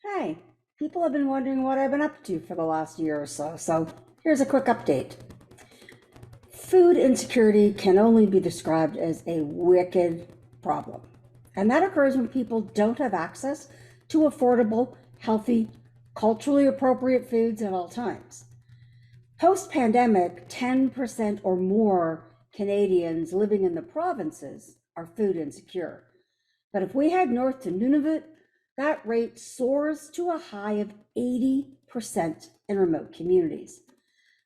Hi, people have been wondering what I've been up to for the last year or so, so here's a quick update. Food insecurity can only be described as a wicked problem, and that occurs when people don't have access to affordable, healthy, culturally appropriate foods at all times. Post pandemic, 10% or more Canadians living in the provinces are food insecure. But if we head north to Nunavut, that rate soars to a high of 80% in remote communities.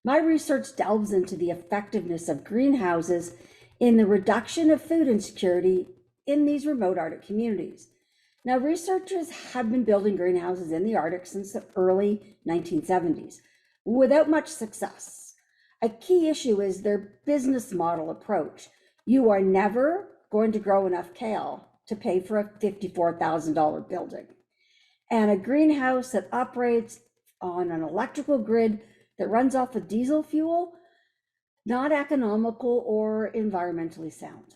My research delves into the effectiveness of greenhouses in the reduction of food insecurity in these remote Arctic communities. Now, researchers have been building greenhouses in the Arctic since the early 1970s without much success. A key issue is their business model approach. You are never going to grow enough kale to pay for a $54,000 building. And a greenhouse that operates on an electrical grid that runs off of diesel fuel, not economical or environmentally sound.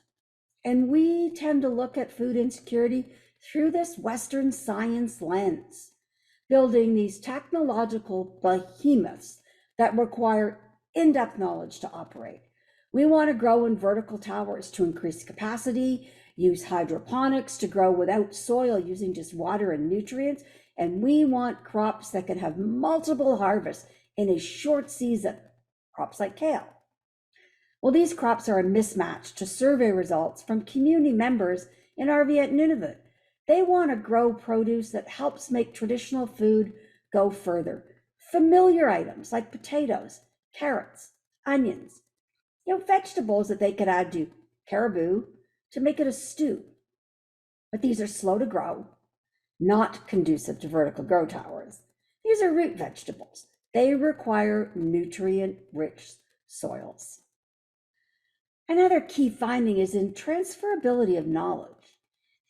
And we tend to look at food insecurity through this Western science lens, building these technological behemoths that require in-depth knowledge to operate. We want to grow in vertical towers to increase capacity, use hydroponics to grow without soil using just water and nutrients, and we want crops that can have multiple harvests in a short season, crops like kale. Well, these crops are a mismatch to survey results from community members in RV at Nunavut. They want to grow produce that helps make traditional food go further. Familiar items like potatoes, carrots, onions, vegetables that they could add to caribou to make it a stew. But these are slow to grow, not conducive to vertical grow towers. These are root vegetables. They require nutrient-rich soils. Another key finding is in transferability of knowledge.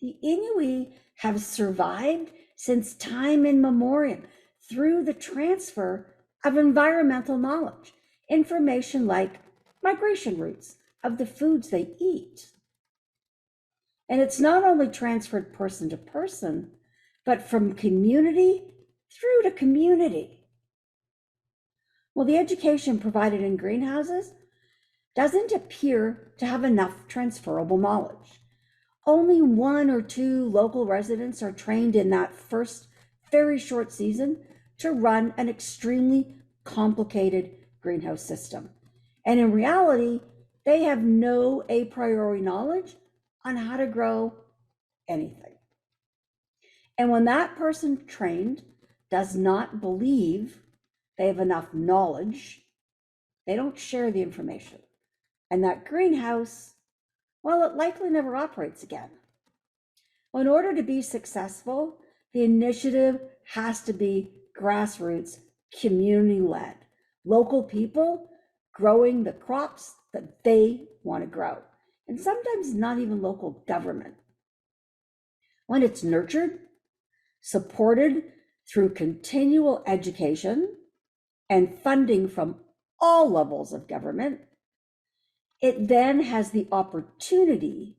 The Inuit have survived since time immemorial through the transfer of environmental knowledge, information like migration routes of the foods they eat. And it's not only transferred person to person, but from community through to community. Well, the education provided in greenhouses doesn't appear to have enough transferable knowledge. Only 1 or 2 local residents are trained in that first very short season to run an extremely complicated greenhouse system. And in reality, they have no a priori knowledge on how to grow anything. And when that person trained does not believe they have enough knowledge, they don't share the information. And that greenhouse, well, it likely never operates again. Well, in order to be successful, the initiative has to be grassroots, community-led, local people growing the crops that they want to grow, and sometimes not even local government. When it's nurtured, supported through continual education and funding from all levels of government, it then has the opportunity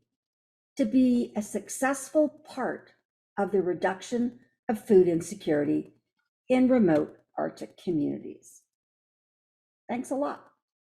to be a successful part of the reduction of food insecurity in remote Arctic communities. Thanks a lot.